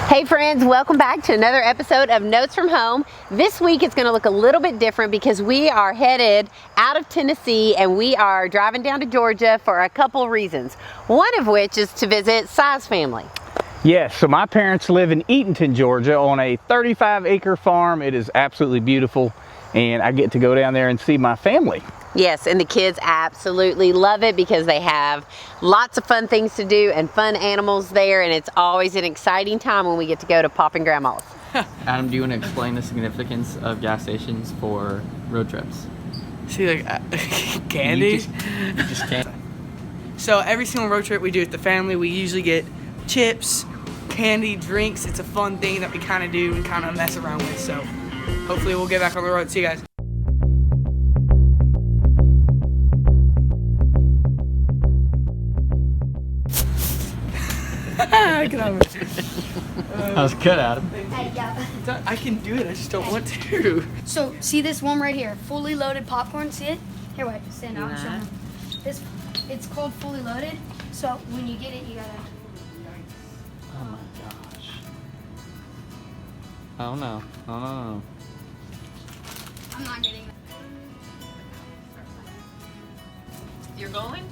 Hey friends, welcome back to another episode of Notes from Home. This week it's going to look a little bit different because we are headed out of Tennessee and we are driving down to Georgia for a couple reasons. One of which is to visit Si's family. Yes, so my parents live in Eatonton, Georgia on a 35-acre farm. It is absolutely beautiful and I get to go down there and see my family. Yes, and the kids absolutely love it because they have lots of fun things to do and fun animals there, and it's always an exciting time when we get to go to Pop and Grandma's. Adam, do you want to explain the significance of gas stations for road trips? See, like, candy? You just can't. So every single road trip we do with the family, we usually get chips, candy, drinks. It's a fun thing that we kind of do and kind of mess around with. So hopefully we'll get back on the road. See you guys. Get out of it. That was good, Adam. I can do it, I just don't want to. So, see this one right here, fully loaded popcorn, see it? Here, wait, stand out and show them. It's called fully loaded, so when you get it, you gotta... Oh my gosh. Oh no. Oh no. I'm not getting it. You're going?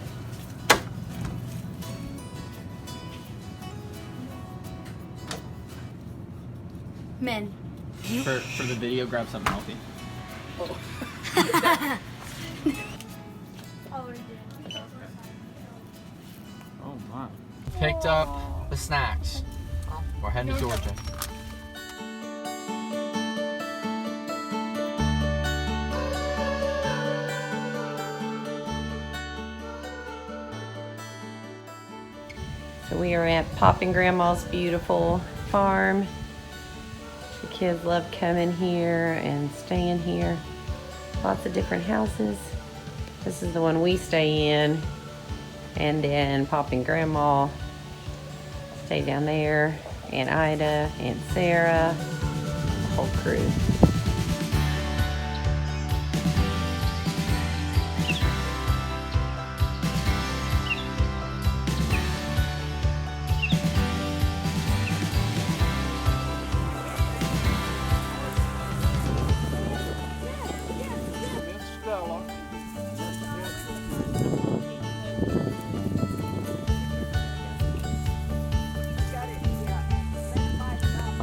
Men. For the video, grab something healthy. Oh my. Picked up the snacks. We're heading to Georgia. So we are at Pop and Grandma's beautiful farm. The kids love coming here and staying here. Lots of different houses. This is the one we stay in. And then Pop and Grandma stay down there. Aunt Ida, Aunt Sarah, the whole crew.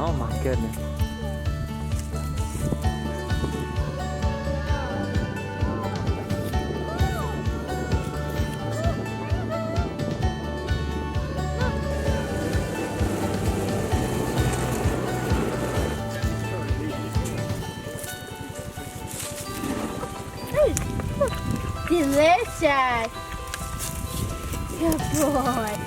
Oh my goodness. Delicious! Good boy.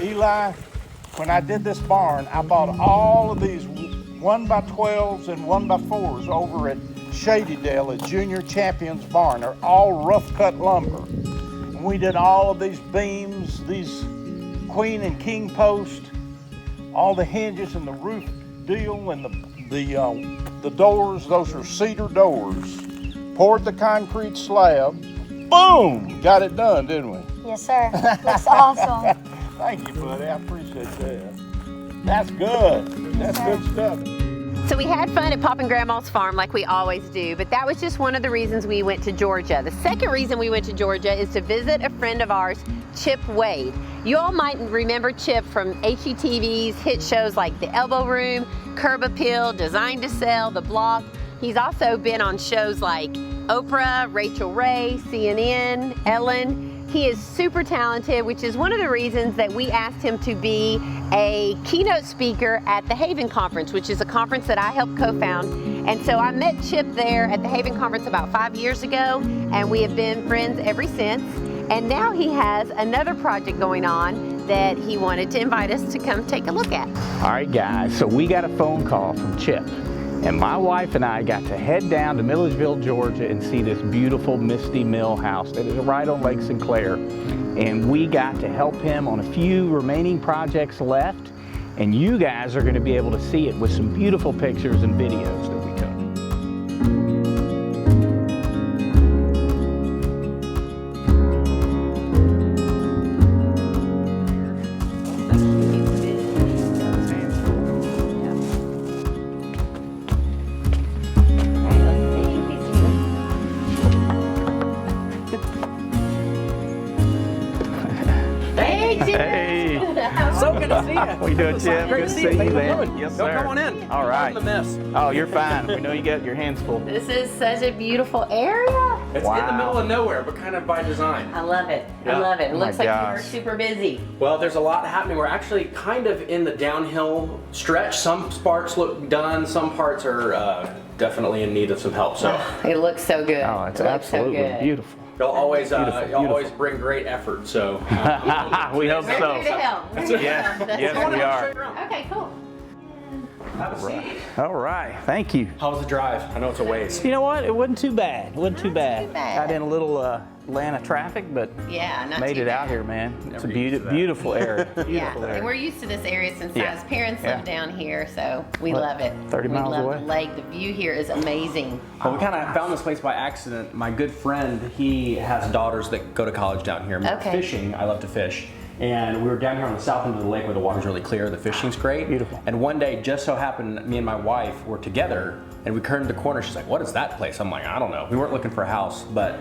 Eli, when I did this barn, I bought all of these 1x12s and 1x4s over at Shadydale at Junior Champions Barn. They're all rough cut lumber. And we did all of these beams, these queen and king posts, all the hinges and the roof deal and the doors. Those are cedar doors. Poured the concrete slab. Boom! Got it done, didn't we? Yes, sir. Looks awesome. Thank you, buddy. I appreciate that. That's good. That's good stuff. So we had fun at Pop and Grandma's farm like we always do, but that was just one of the reasons we went to Georgia. The second reason we went to Georgia is to visit a friend of ours, Chip Wade. You all might remember Chip from HGTV's hit shows like The Elbow Room, Curb Appeal, Designed to Sell, The Block. He's also been on shows like Oprah, Rachel Ray, CNN, Ellen. He is super talented, which is one of the reasons that we asked him to be a keynote speaker at the Haven Conference, which is a conference that I helped co-found. And so I met Chip there at the Haven Conference about 5 years ago, and we have been friends ever since. And now he has another project going on that he wanted to invite us to come take a look at. All right, guys, so we got a phone call from Chip. And my wife and I got to head down to Milledgeville, Georgia and see this beautiful Misty Mill house that is right on Lake Sinclair. And we got to help him on a few remaining projects left. And you guys are going to be able to see it with some beautiful pictures and videos that we took. Hey! So good to see you. What you doing, Chip? Great Good to see to see you. you, How you man. doing? Yes, Yo, sir. come on in. All right. I'm the mess. Oh, you're fine. We know you got your hands full. This is such a beautiful area. It's in the middle of nowhere, but kind of by design. I love it. Yeah. I love it. It Oh my looks like you're gosh. super busy. Well, there's a lot happening. We're actually kind of in the downhill stretch. Some parts look done. Some parts are definitely in need of some help. So It looks so good. Oh, it's It looks so absolutely good. beautiful. y'all always, Beautiful. always bring great effort. So We hope We're so. here to help. We're here to Yes, help. That's yes, right. we are. Okay, cool. Have a seat. All right, thank you. How was the drive? I know it's a ways. You know what? It wasn't too bad. It wasn't too bad. too bad. Got in a little Atlanta traffic, but Yeah, not made too it out bad. here, man. It's Never a used to that. beautiful area. Yeah, Beautiful and area. we're used to this area since Yeah. Si's parents Yeah. live down here, so we What, love it. 30 miles we love away? the lake. The view here is amazing. Well, we kind of found this place by accident. My good friend, he has daughters that go to college down here. Okay. Fishing, I love to fish. And we were down here on the south end of the lake where the water's really clear, the fishing's great. Beautiful. And one day, just so happened, me and my wife were together, and we turned the corner. She's like, "What is that place?" I'm like, "I don't know." We weren't looking for a house, but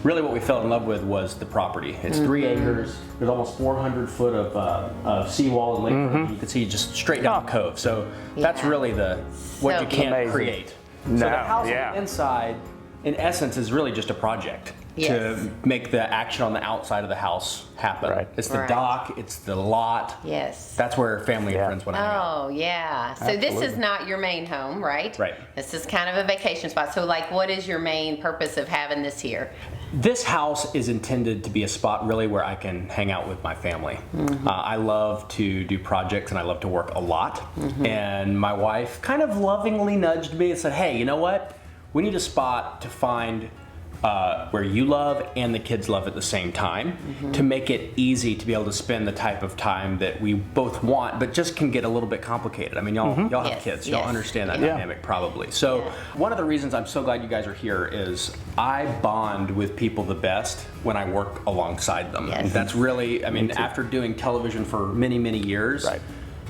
really what we fell in love with was the property. It's 3 acres. There's almost 400 foot of seawall and lake. You can see just straight down the cove. So that's Yeah. really what So you can't amazing. create. No, So the house on yeah. the inside, in essence, is really just a project Yes. to make the action on the outside of the house happen. Right. It's the Right. dock, it's the lot. Yes. That's where family and Yeah. friends want to hang out. Oh, yeah. So this is Absolutely. not your main home, right? Right. This is kind of a vacation spot. So like, what is your main purpose of having this here? This house is intended to be a spot really where I can hang out with my family. I love to do projects and I love to work a lot. And my wife kind of lovingly nudged me and said, "Hey, you know what? We need a spot to find where you love and the kids love at the same time to make it easy to be able to spend the type of time that we both want, but just can get a little bit complicated. I mean, y'all have Yes, kids, y'all yes. understand that Yeah. dynamic probably. So one of the reasons I'm so glad you guys are here is I bond with people the best when I work alongside them. Yes. That's really, I mean, after doing television for many, many years, Right.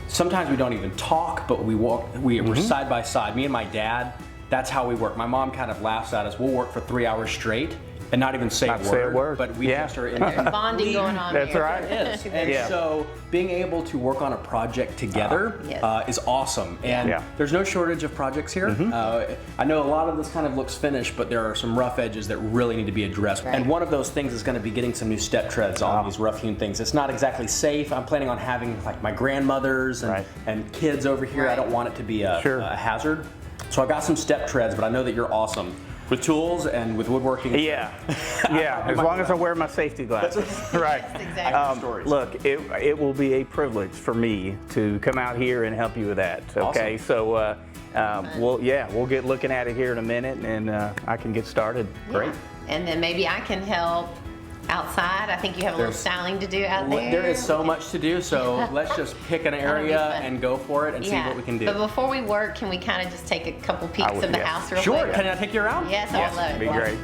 sometimes we don't even talk, but we're side by side. Me and my dad, that's how we work. My mom kind of laughs at us. We'll work for 3 hours straight and not even say Not say a word. but we Yeah. just are in There's bonding going on That's here. right. It is. And Yeah. so being able to work on a project together Yes. is awesome. And Yeah. there's no shortage of projects here. I know a lot of this kind of looks finished, but there are some rough edges that really need to be addressed. Right. And one of those things is going to be getting some new step treads on these rough hewn things. It's not exactly safe. I'm planning on having like my grandmothers and, Right. and kids over here. I Right. don't want it to be a, Sure. a hazard. So I got some step treads, but I know that you're awesome with tools and with woodworking. Yeah, yeah. As long as I wear my safety glasses. Right. Exactly. Stories. Look, it will be a privilege for me to come out here and help you with that. Okay, so we'll get looking at it here in a minute, and I can get started. Great. Yeah. And then maybe I can help outside. I think you have a little There's- styling to do out there. There is so much to do, so let's just pick an That'll be area fun. and go for it and see what we can do. But before we work, can we kind of just take a couple peeks would, of the yes. house real Sure, quick? can I take you around? Yes, I would love it. Be great.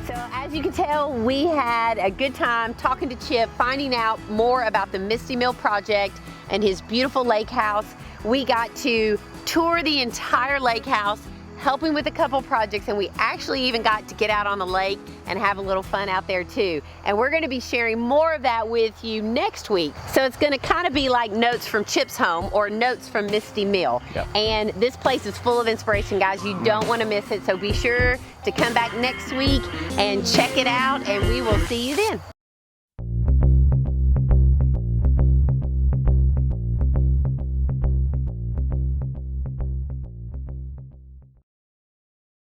So as you can tell, we had a good time talking to Chip, finding out more about the Misty Mill project and his beautiful lake house. We got to tour the entire lake house, helping with a couple projects, and we actually even got to get out on the lake and have a little fun out there too. And we're gonna be sharing more of that with you next week. So it's gonna kind of be like notes from Chip's home or notes from Misty Mill. Yep. And this place is full of inspiration, guys. You don't wanna miss it. So be sure to come back next week and check it out, and we will see you then.